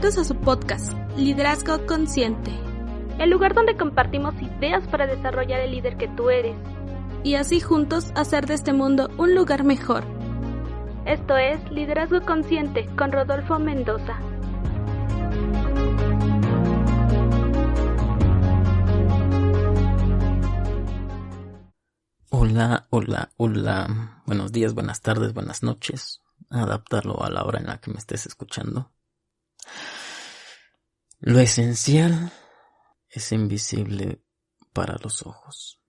Bienvenidos a su podcast, Liderazgo Consciente. El lugar donde compartimos ideas para desarrollar el líder que tú eres. Y así juntos hacer de este mundo un lugar mejor. Esto es Liderazgo Consciente con Rodolfo Mendoza. Hola. Buenos días, buenas tardes, buenas noches. Adaptarlo a la hora en la que me estés escuchando. Lo esencial es invisible para los ojos.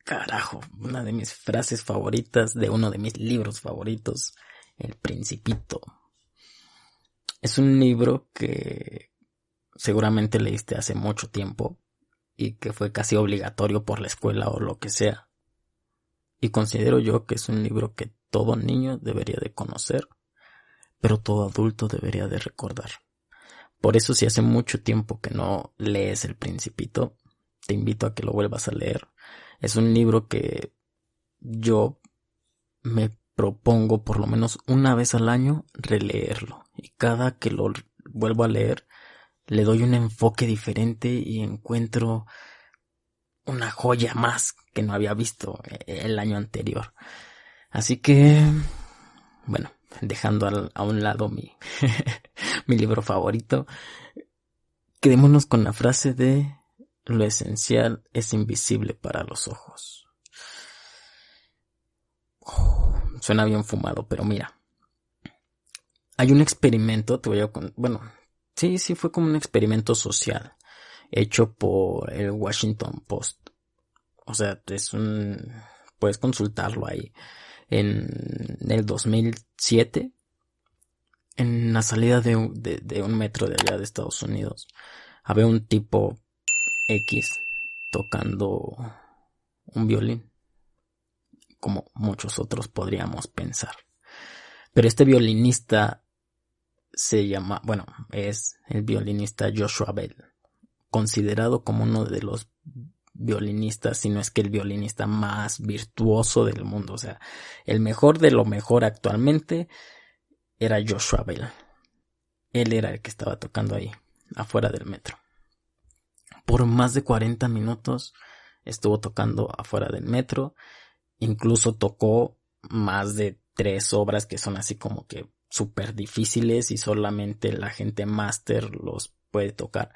Carajo, una de mis frases favoritas de uno de mis libros favoritos, El Principito. Es un libro que seguramente leíste hace mucho tiempo y que fue casi obligatorio por la escuela o lo que sea. Y considero yo que es un libro que todo niño debería de conocer, pero todo adulto debería de recordar. Por eso, si hace mucho tiempo que no lees El Principito, te invito a que lo vuelvas a leer. Es un libro que yo me propongo por lo menos una vez al año releerlo. Y cada que lo vuelvo a leer, le doy un enfoque diferente y encuentro una joya más que no había visto el año anterior. Así que, bueno, dejando a un lado mi libro favorito, quedémonos con la frase de lo esencial es invisible para los ojos. Suena bien fumado, pero mira. Hay un experimento, sí fue como un experimento social hecho por el Washington Post. O sea, puedes consultarlo ahí. En el 2007, en la salida de un metro de allá de Estados Unidos, había un tipo X tocando un violín, como muchos otros podríamos pensar. Pero este violinista es el violinista Joshua Bell, considerado como uno de los violinistas, si no es que el violinista más virtuoso del mundo. O sea, el mejor de lo mejor actualmente era Joshua Bell. Él era el que estaba tocando ahí, afuera del metro. Por más de 40 minutos estuvo tocando afuera del metro. Incluso tocó más de 3 obras que son así como que súper difíciles y solamente la gente máster los puede tocar.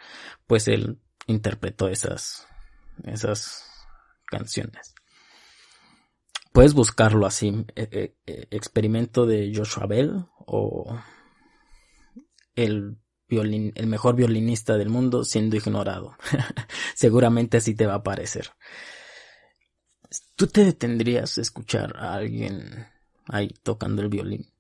Pues él interpretó esas canciones. Puedes buscarlo así, experimento de Joshua Bell o el mejor violinista del mundo siendo ignorado. Seguramente así te va a aparecer. ¿Tú te detendrías a escuchar a alguien ahí tocando el violín?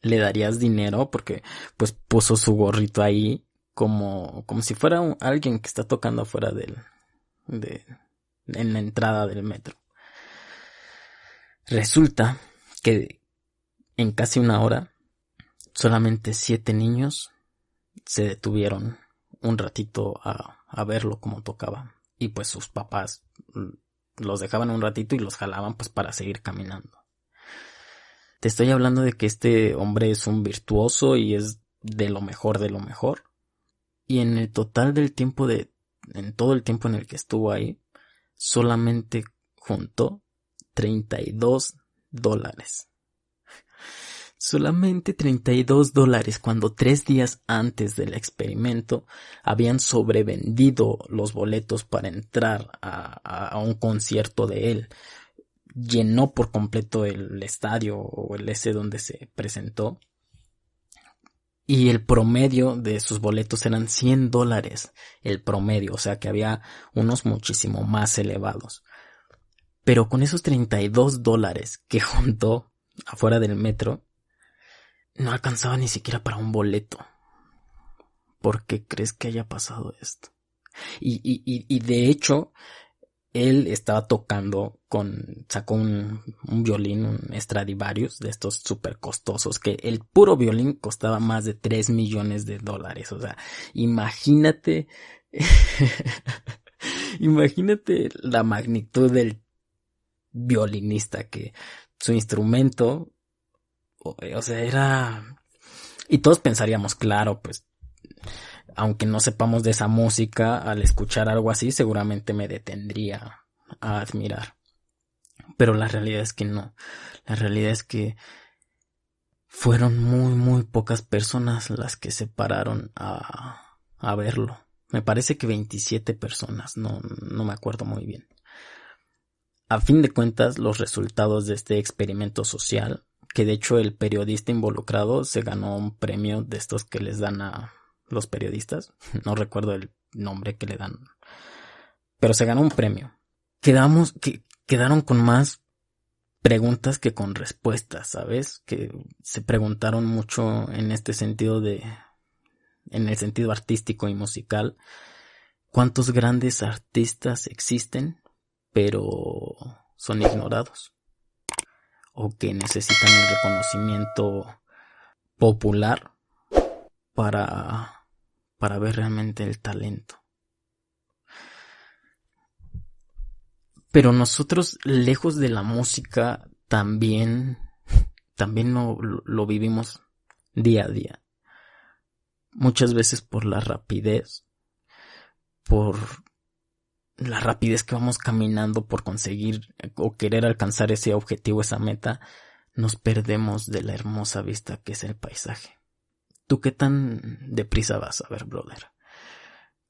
¿Le darías dinero? Porque pues puso su gorrito ahí como si fuera alguien que está tocando afuera en la entrada del metro. Resulta que en casi una hora solamente 7 niños se detuvieron un ratito a verlo como tocaba. Y pues sus papás los dejaban un ratito y los jalaban pues para seguir caminando. Te estoy hablando de que este hombre es un virtuoso y es de lo mejor de lo mejor. Y en el total del tiempo en todo el tiempo en el que estuvo ahí, solamente juntó $32. Solamente $32 cuando 3 días antes del experimento habían sobrevendido los boletos para entrar a un concierto de él. Llenó por completo el estadio o el ese donde se presentó. Y el promedio de sus boletos eran $100. El promedio, o sea que había unos muchísimo más elevados. Pero con esos $32 que juntó afuera del metro, no alcanzaba ni siquiera para un boleto. ¿Por qué crees que haya pasado esto? Y de hecho, él estaba tocando sacó un violín, un Stradivarius, de estos súper costosos, que el puro violín costaba más de $3 millones. O sea, imagínate, imagínate la magnitud del violinista, que su instrumento, o sea, era Y todos pensaríamos, claro, pues, aunque no sepamos de esa música, al escuchar algo así, seguramente me detendría a admirar. Pero la realidad es que no. La realidad es que fueron muy pocas personas las que se pararon a verlo. Me parece que 27 personas, no me acuerdo muy bien. A fin de cuentas, los resultados de este experimento social, que de hecho el periodista involucrado se ganó un premio de estos que les dan a los periodistas, no recuerdo el nombre que le dan, pero se ganó un premio. Quedaron con más preguntas que con respuestas, ¿sabes? Que se preguntaron mucho en este sentido en el sentido artístico y musical, ¿cuántos grandes artistas existen, pero son ignorados? O que necesitan el reconocimiento popular para ver realmente el talento. Pero nosotros, lejos de la música, también lo vivimos día a día. Muchas veces por la rapidez que vamos caminando por conseguir o querer alcanzar ese objetivo, esa meta, nos perdemos de la hermosa vista que es el paisaje. ¿Tú qué tan deprisa vas? A ver, brother.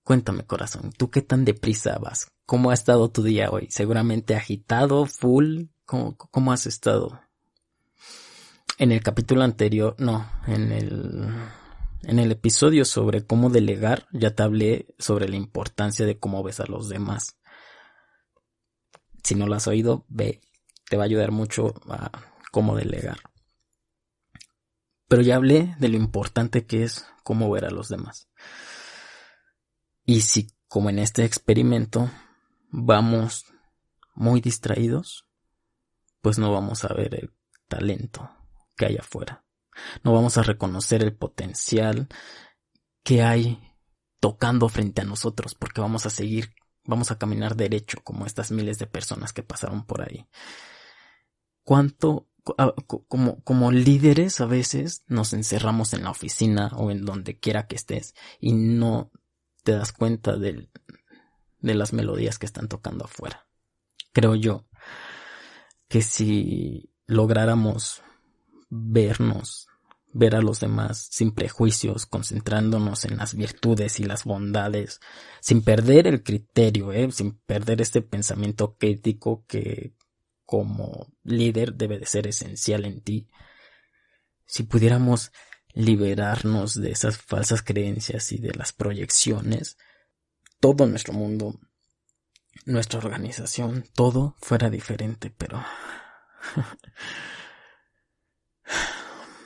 Cuéntame, corazón, ¿tú qué tan deprisa vas? ¿Cómo ha estado tu día hoy? Seguramente agitado, full. ¿Cómo has estado? En el capítulo anterior, en el episodio sobre cómo delegar, ya te hablé sobre la importancia de cómo ves a los demás. Si no lo has oído, ve, te va a ayudar mucho a cómo delegar. Pero ya hablé de lo importante que es cómo ver a los demás. Y si, como en este experimento, vamos muy distraídos, pues no vamos a ver el talento que hay afuera. No vamos a reconocer el potencial que hay tocando frente a nosotros, porque vamos a caminar derecho como estas miles de personas que pasaron por ahí. Como líderes a veces nos encerramos en la oficina o en donde quiera que estés y no te das cuenta de las melodías que están tocando afuera. Creo yo que si lográramos ver a los demás sin prejuicios, concentrándonos en las virtudes y las bondades, sin perder el criterio, sin perder este pensamiento crítico que como líder debe de ser esencial en ti. Si pudiéramos liberarnos de esas falsas creencias y de las proyecciones, todo nuestro mundo, nuestra organización, todo fuera diferente, pero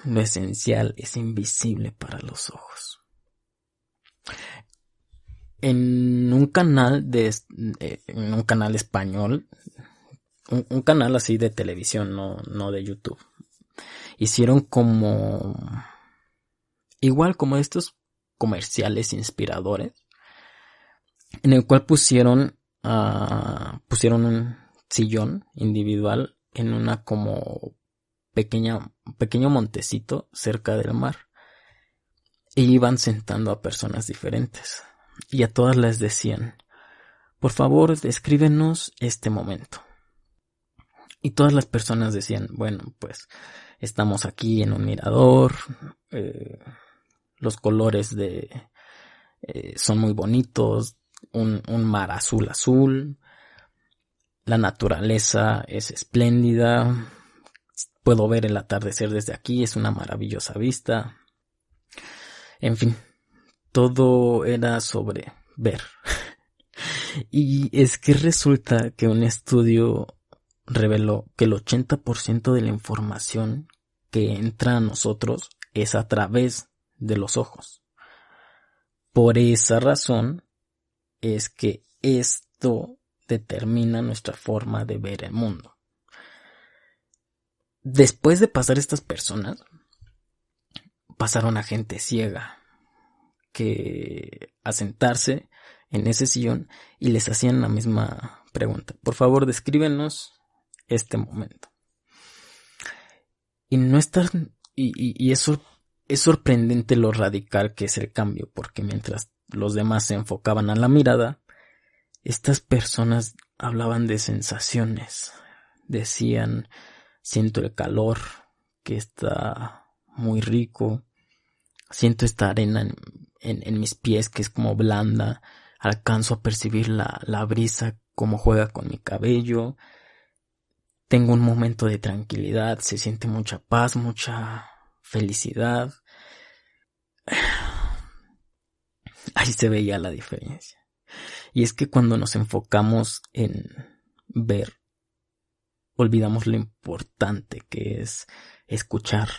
lo esencial es invisible para los ojos. En un canal español, un canal así de televisión, no de YouTube, hicieron igual como estos comerciales inspiradores, en el cual pusieron un sillón individual en una como pequeño montecito cerca del mar, e iban sentando a personas diferentes y a todas les decían: por favor, descríbenos este momento. Y todas las personas decían: bueno, pues estamos aquí en un mirador, los colores son muy bonitos, un mar azul, la naturaleza es espléndida, puedo ver el atardecer desde aquí, es una maravillosa vista. En fin, todo era sobre ver. Y es que resulta que un estudio reveló que el 80% de la información que entra a nosotros es a través de los ojos. Por esa razón es que esto determina nuestra forma de ver el mundo. Después de pasar estas personas, pasaron a gente ciega que a sentarse en ese sillón y les hacían la misma pregunta: por favor, descríbenos este momento. Y no estar, y eso Es sorprendente lo radical que es el cambio, porque mientras los demás se enfocaban a la mirada, estas personas hablaban de sensaciones. Decían, siento el calor, que está muy rico, siento esta arena en mis pies que es como blanda, alcanzo a percibir la brisa como juega con mi cabello, tengo un momento de tranquilidad, se siente mucha paz, mucha felicidad. Ahí se veía la diferencia. Y es que cuando nos enfocamos en ver, olvidamos lo importante que es escuchar,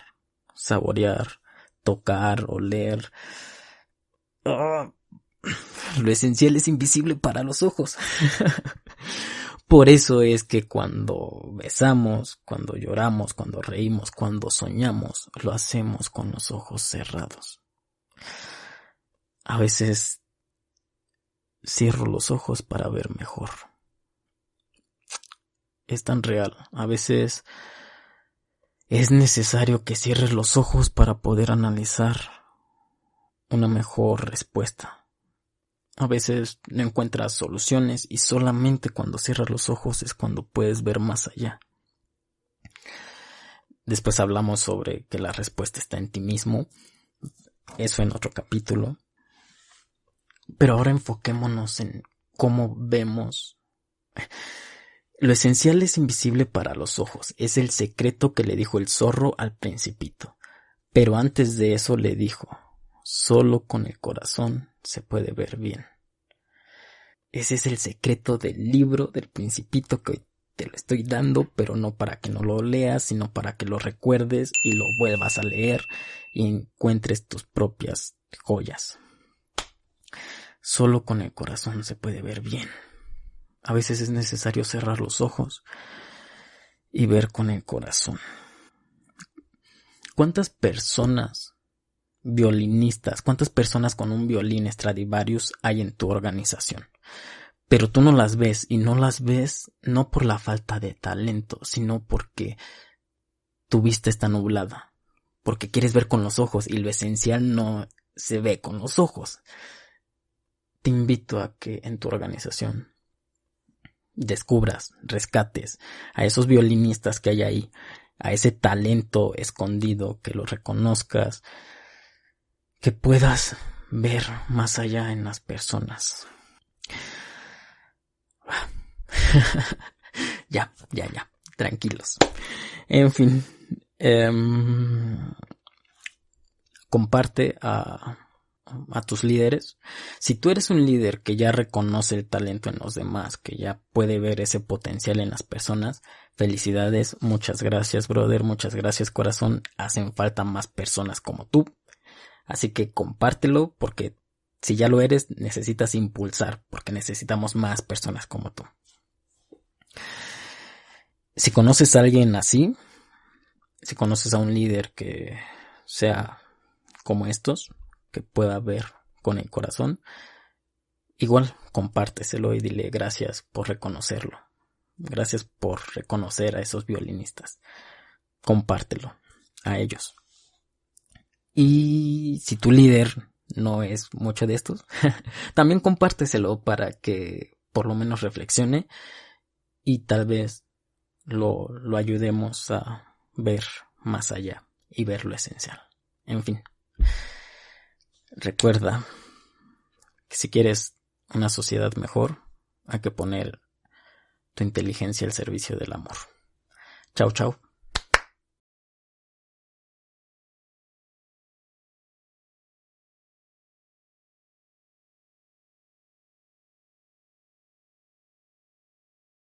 saborear, tocar, oler. Oh, lo esencial es invisible para los ojos. Por eso es que cuando besamos, cuando lloramos, cuando reímos, cuando soñamos, lo hacemos con los ojos cerrados. A veces cierro los ojos para ver mejor. Es tan real. A veces es necesario que cierres los ojos para poder analizar una mejor respuesta. A veces no encuentras soluciones y solamente cuando cierras los ojos es cuando puedes ver más allá. Después hablamos sobre que la respuesta está en ti mismo. Eso en otro capítulo. Pero ahora enfoquémonos en cómo vemos. Lo esencial es invisible para los ojos. Es el secreto que le dijo el zorro al Principito. Pero antes de eso le dijo, solo con el corazón se puede ver bien. Ese es el secreto del libro del Principito que hoy te lo estoy dando, pero no para que no lo leas, sino para que lo recuerdes y lo vuelvas a leer y encuentres tus propias joyas. Solo con el corazón se puede ver bien. A veces es necesario cerrar los ojos y ver con el corazón. ¿Cuántas personas violinistas, cuántas personas con un violín Stradivarius hay en tu organización? Pero tú no las ves, y no las ves no por la falta de talento, sino porque tu vista está nublada, porque quieres ver con los ojos y lo esencial no se ve con los ojos. Te invito a que en tu organización descubras, rescates a esos violinistas que hay ahí, a ese talento escondido, que lo reconozcas, que puedas ver más allá en las personas. Ya, tranquilos. En fin, comparte a tus líderes. Si tú eres un líder que ya reconoce el talento en los demás, que ya puede ver ese potencial en las personas, felicidades, muchas gracias, brother, muchas gracias, corazón. Hacen falta más personas como tú. Así que compártelo, porque si ya lo eres, necesitas impulsar, porque necesitamos más personas como tú. Si conoces a alguien así, si conoces a un líder que sea como estos, que pueda ver con el corazón, igual compárteselo y dile gracias por reconocerlo. Gracias por reconocer a esos violinistas. Compártelo a ellos. Y si tu líder no es mucho de estos, también compárteselo para que por lo menos reflexione y tal vez lo ayudemos a ver más allá y ver lo esencial. En fin, recuerda que si quieres una sociedad mejor, hay que poner tu inteligencia al servicio del amor. Chao, chao.